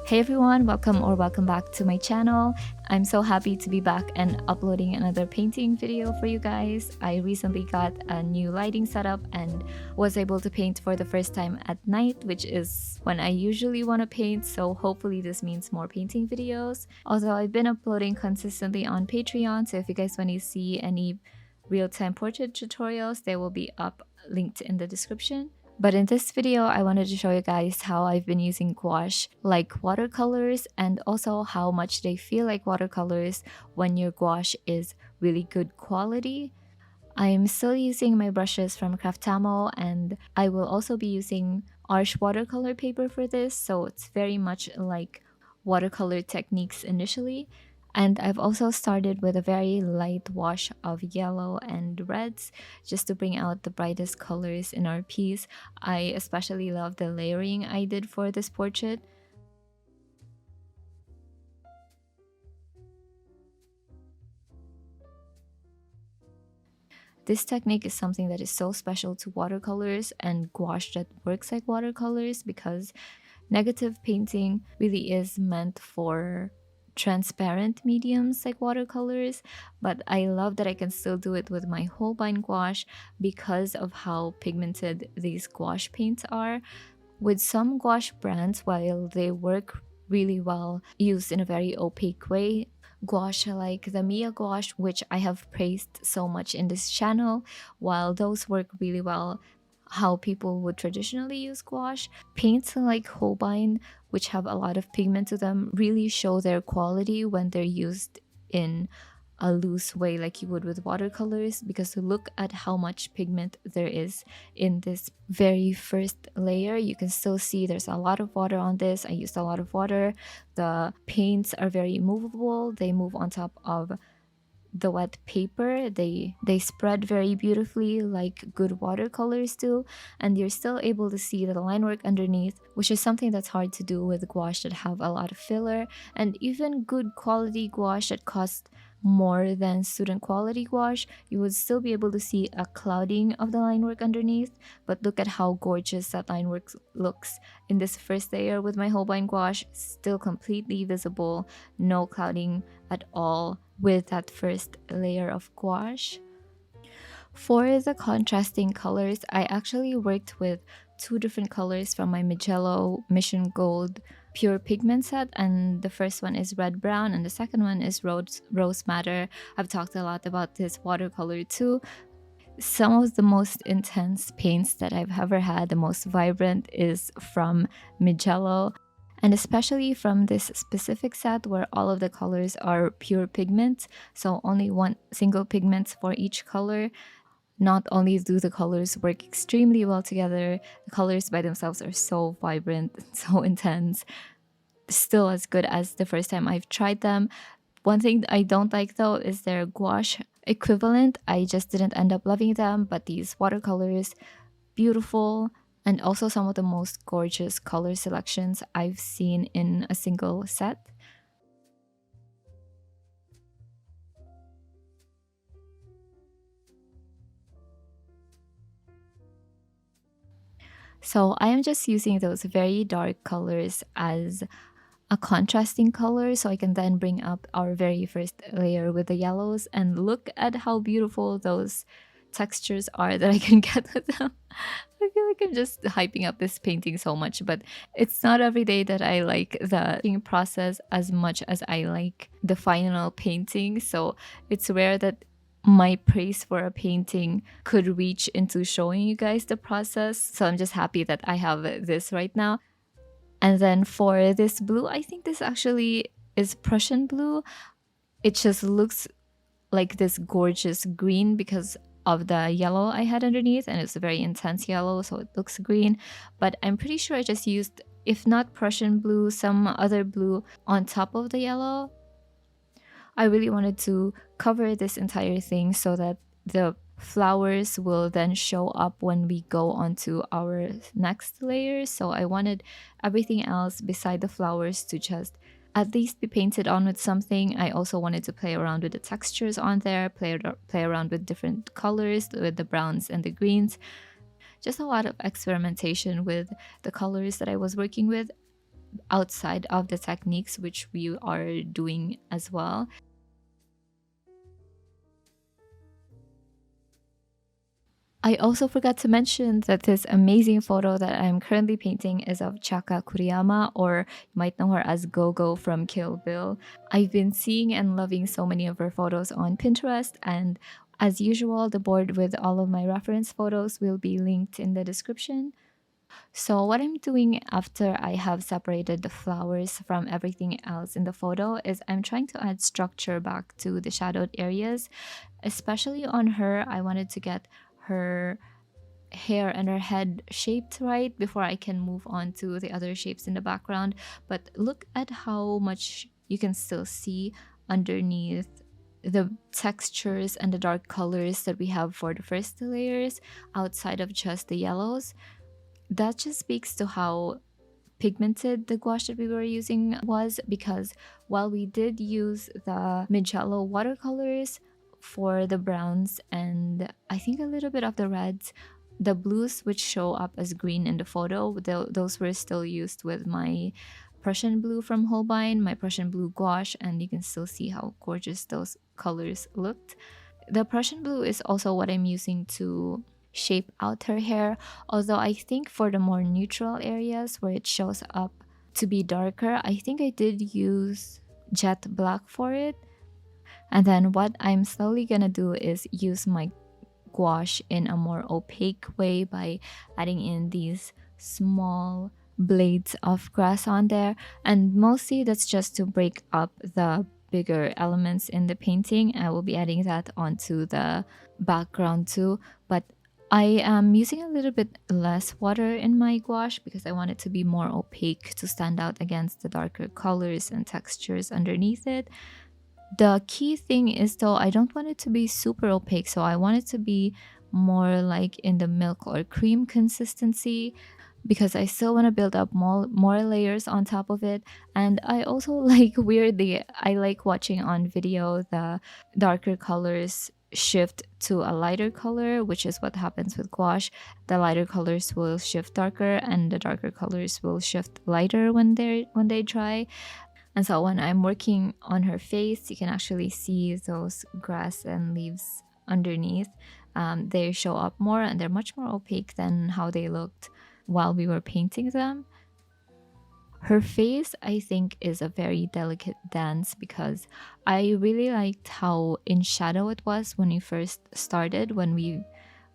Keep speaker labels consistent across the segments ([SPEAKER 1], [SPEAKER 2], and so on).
[SPEAKER 1] Hey everyone, welcome back to my channel. I'm so happy to be back and uploading another painting video for you guys. I recently got a new lighting setup and was able to paint for the first time at night, which is when I usually want to paint, so hopefully this means more painting videos. Also, I've been uploading consistently on Patreon, so if you guys want to see any real-time portrait tutorials, they will be up linked in the description. But in this video, I wanted to show you guys how I've been using gouache like watercolors and also how much they feel like watercolors when your gouache is really good quality. I'm still using my brushes from Craftamo and I will also be using Arch watercolor paper for this, so it's very much like watercolor techniques initially. And I've also started with a very light wash of yellow and reds just to bring out the brightest colors in our piece. I especially love the layering I did for this portrait. This technique is something that is so special to watercolors and gouache that works like watercolors, because negative painting really is meant for transparent mediums like watercolors, but I love that I can still do it with my Holbein gouache because of how pigmented these gouache paints are. With some gouache brands, while they work really well used in a very opaque way, gouache like the Mia gouache, which I have praised so much in this channel, while those work really well how people would traditionally use gouache, paints like Holbein, which have a lot of pigment to them, really show their quality when they're used in a loose way like you would with watercolors, because look at how much pigment there is in this very first layer. You can still see there's a lot of water on this. I used a lot of water. The paints are very movable. They move on top of the wet paper. They spread very beautifully like good watercolors do, and you're still able to see the line work underneath, which is something that's hard to do with gouache that have a lot of filler. And even good quality gouache that costs more than student quality gouache, you would still be able to see a clouding of the line work underneath. But look at how gorgeous that line work looks in this first layer with my Holbein gouache, still completely visible, no clouding at all with that first layer of gouache. For the contrasting colors, I actually worked with two different colors from my Mijello Mission Gold pure pigment set, and the first one is red brown and the second one is rose madder. I've talked a lot about this watercolor too. Some of the most intense paints that I've ever had, the most vibrant, is from Mijello, and especially from this specific set where all of the colors are pure pigment, so only one single pigment for each color. Not only do the colors work extremely well together, the colors by themselves are so vibrant, so intense, still as good as the first time I've tried them. One thing I don't like though is their gouache equivalent. I just didn't end up loving them, but these watercolors, beautiful, and also some of the most gorgeous color selections I've seen in a single set. So I am just using those very dark colors as a contrasting color, so I can then bring up our very first layer with the yellows, and look at how beautiful those textures are that I can get with them. I feel like I'm just hyping up this painting so much, but it's not every day that I like the painting process as much as I like the final painting. So it's rare that my praise for a painting could reach into showing you guys the process. So I'm just happy that I have this right now. And then for this blue, I think this actually is Prussian blue. It just looks like this gorgeous green because of the yellow I had underneath, and it's a very intense yellow, so it looks green. But I'm pretty sure I just used, if not Prussian blue, some other blue on top of the yellow. I really wanted to cover this entire thing so that the flowers will then show up when we go on to our next layer. So I wanted everything else beside the flowers to just at least be painted on with something. I also wanted to play around with the textures on there, play around with different colors, with the browns and the greens. Just a lot of experimentation with the colors that I was working with. outside of the techniques which we are doing as well. I also forgot to mention that this amazing photo that I'm currently painting is of Chaka Kuriyama, or you might know her as Gogo from Kill Bill. I've been seeing and loving so many of her photos on Pinterest, and as usual, the board with all of my reference photos will be linked in the description. So what I'm doing after I have separated the flowers from everything else in the photo is I'm trying to add structure back to the shadowed areas. Especially on her, I wanted to get her hair and her head shaped right before I can move on to the other shapes in the background. But look at how much you can still see underneath the textures and the dark colors that we have for the first layers outside of just the yellows. That just speaks to how pigmented the gouache that we were using was, because while we did use the mid-shallow watercolors for the browns and I think a little bit of the reds, the blues which show up as green in the photo, those were still used with my Prussian blue from Holbein, my Prussian blue gouache, and you can still see how gorgeous those colors looked. The Prussian blue is also what I'm using to shape out her hair, although I think for the more neutral areas where it shows up to be darker, I think I did use jet black for it. And then what I'm slowly gonna do is use my gouache in a more opaque way by adding in these small blades of grass on there, and mostly that's just to break up the bigger elements in the painting. I will be adding that onto the background too, but I am using a little bit less water in my gouache because I want it to be more opaque to stand out against the darker colors and textures underneath it. The key thing is though, I don't want it to be super opaque, so I want it to be more like in the milk or cream consistency, because I still want to build up more layers on top of it. And I also like, weirdly, I like watching on video the darker colors shift to a lighter color, which is what happens with gouache. The lighter colors will shift darker and the darker colors will shift lighter when they dry. And so when I'm working on her face, you can actually see those grass and leaves underneath. They show up more and they're much more opaque than how they looked while we were painting them. Her face, I think, is a very delicate dance because I really liked how in shadow it was when we first started, when we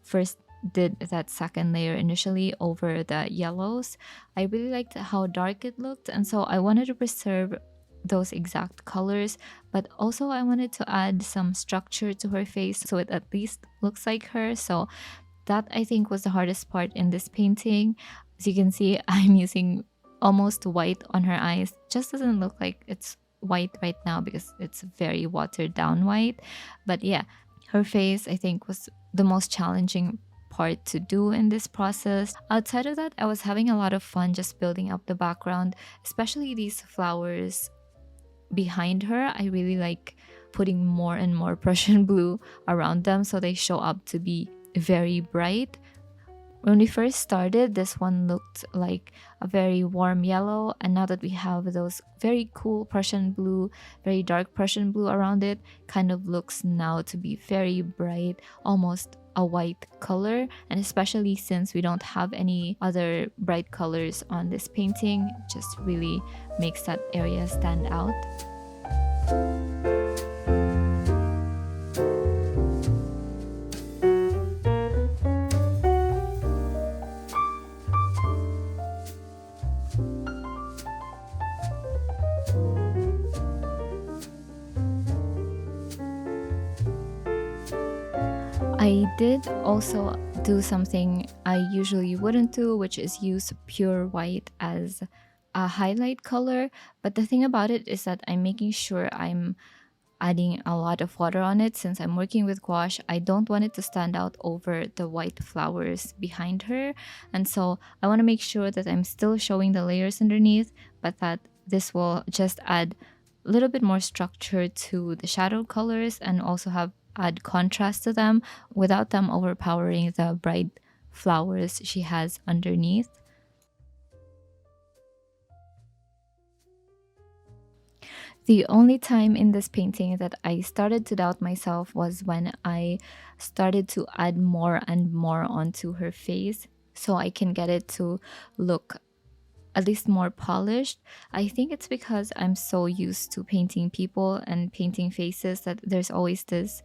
[SPEAKER 1] first did that second layer initially over the yellows. I really liked how dark it looked, and so I wanted to preserve those exact colors, but also I wanted to add some structure to her face so it at least looks like her. So that, I think, was the hardest part in this painting. As you can see, I'm using almost white on her eyes. Just doesn't look like it's white right now because it's very watered down white. But yeah, her face, I think, was the most challenging part to do in this process. Outside of that, I was having a lot of fun just building up the background, especially these flowers behind her. I really like putting more and more Prussian blue around them so they show up to be very bright. When we first started, this one looked like a very warm yellow, and now that we have those very cool Prussian blue, very dark Prussian blue around it, kind of looks now to be very bright, almost a white color. And especially since we don't have any other bright colors on this painting, it just really makes that area stand out. I did also do something I usually wouldn't do, which is use pure white as a highlight color. But the thing about it is that I'm making sure I'm adding a lot of water on it. Since I'm working with gouache, I don't want it to stand out over the white flowers behind her. And so I want to make sure that I'm still showing the layers underneath, but that this will just add a little bit more structure to the shadow colors and also add contrast to them without them overpowering the bright flowers she has underneath. The only time in this painting that I started to doubt myself was when I started to add more and more onto her face so I can get it to look at least more polished. I think it's because I'm so used to painting people and painting faces that there's always this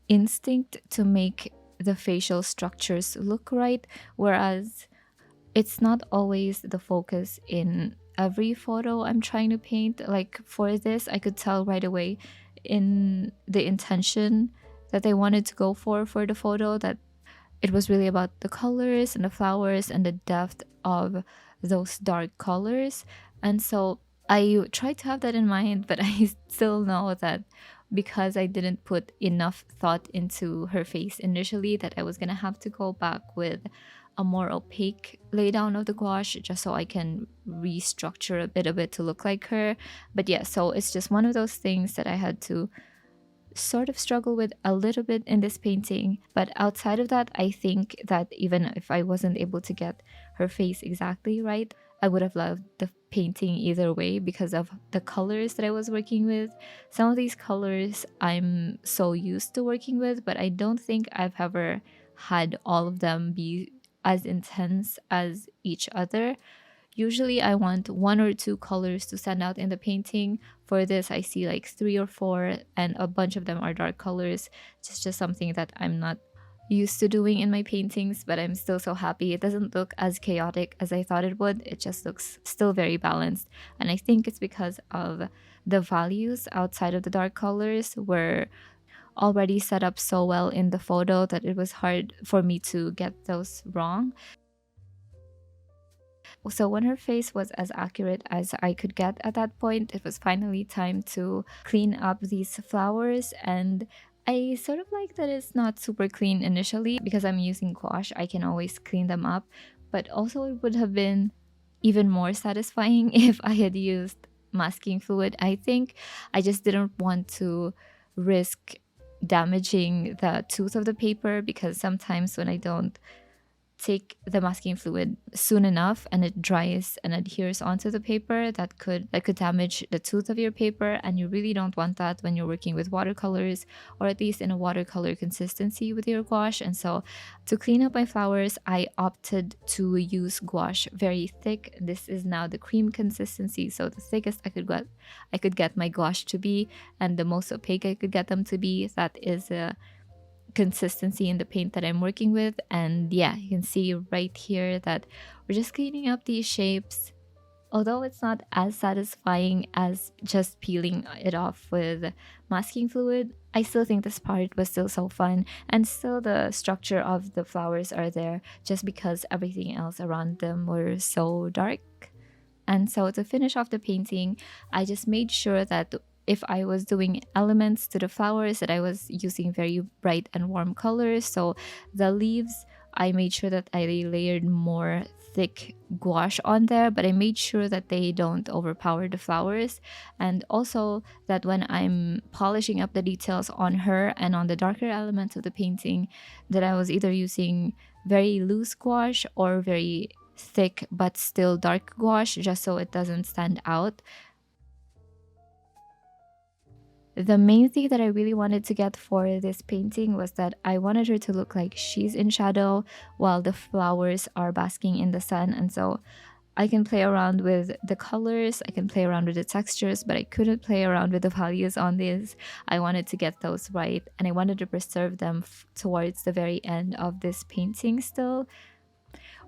[SPEAKER 1] instinct to make the facial structures look right, whereas it's not always the focus in every photo I'm trying to paint. Like for this, I could tell right away in the intention that they wanted to go for the photo that it was really about the colors and the flowers and the depth of those dark colors. And so I tried to have that in mind, but I still know that because I didn't put enough thought into her face initially, that I was gonna have to go back with a more opaque laydown of the gouache just so I can restructure a bit to look like her. But yeah, so it's just one of those things that I had to sort of struggle with a little bit in this painting. But outside of that, I think that even if I wasn't able to get her face exactly right, I would have loved the painting either way because of the colors that I was working with. Some of these colors I'm so used to working with, but I don't think I've ever had all of them be as intense as each other. Usually I want one or two colors to stand out in the painting. For this, I see like three or four, and a bunch of them are dark colors. It's just something that I'm not used to doing in my paintings, but I'm still so happy. It doesn't look as chaotic as I thought it would. It just looks still very balanced. And I think it's because of the values outside of the dark colors were already set up so well in the photo that it was hard for me to get those wrong. So when her face was as accurate as I could get at that point, it was finally time to clean up these flowers. And I sort of like that it's not super clean initially because I'm using gouache. I can always clean them up, but also it would have been even more satisfying if I had used masking fluid. I think I just didn't want to risk damaging the tooth of the paper because sometimes when I don't take the masking fluid soon enough and it dries and adheres onto the paper, that could damage the tooth of your paper, and you really don't want that when you're working with watercolors, or at least in a watercolor consistency with your gouache. And so to clean up my flowers, I opted to use gouache very thick. This is now the cream consistency, so the thickest I could get my gouache to be, and the most opaque I could get them to be. That is a consistency in the paint that I'm working with. And yeah, you can see right here that we're just cleaning up these shapes. Although it's not as satisfying as just peeling it off with masking fluid, I still think this part was still so fun, and still the structure of the flowers are there just because everything else around them were so dark. And so to finish off the painting, I just made sure that if I was doing elements to the flowers, that I was using very bright and warm colors. So the leaves, I made sure that I layered more thick gouache on there, but I made sure that they don't overpower the flowers. And also that when I'm polishing up the details on her and on the darker elements of the painting, that I was either using very loose gouache or very thick but still dark gouache, just so it doesn't stand out. The main thing that I really wanted to get for this painting was that I wanted her to look like she's in shadow while the flowers are basking in the sun. And so I can play around with the colors, I can play around with the textures, but I couldn't play around with the values on these. I wanted to get those right, and I wanted to preserve them towards the very end of this painting still.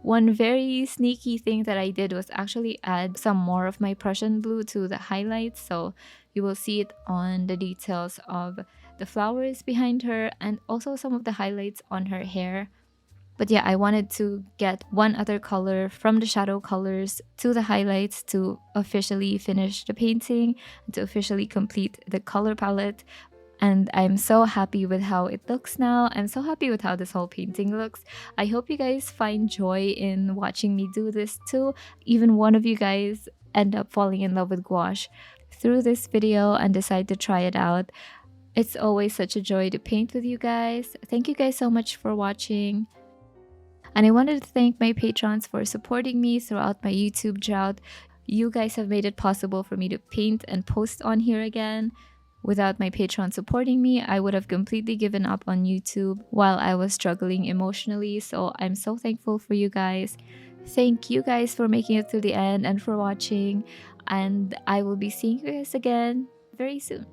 [SPEAKER 1] One very sneaky thing that I did was actually add some more of my Prussian blue to the highlights, so you will see it on the details of the flowers behind her and also some of the highlights on her hair. But yeah, I wanted to get one other color from the shadow colors to the highlights to officially finish the painting and to officially complete the color palette. And I'm so happy with how it looks now. I'm so happy with how this whole painting looks. I hope you guys find joy in watching me do this too. Even one of you guys end up falling in love with gouache through this video and decide to try it out. It's always such a joy to paint with you guys. Thank you guys so much for watching. And I wanted to thank my patrons for supporting me throughout my YouTube drought. You guys have made it possible for me to paint and post on here again. Without my Patreon supporting me, I would have completely given up on YouTube while I was struggling emotionally. So I'm so thankful for you guys. Thank you guys for making it to the end and for watching. And I will be seeing you guys again very soon.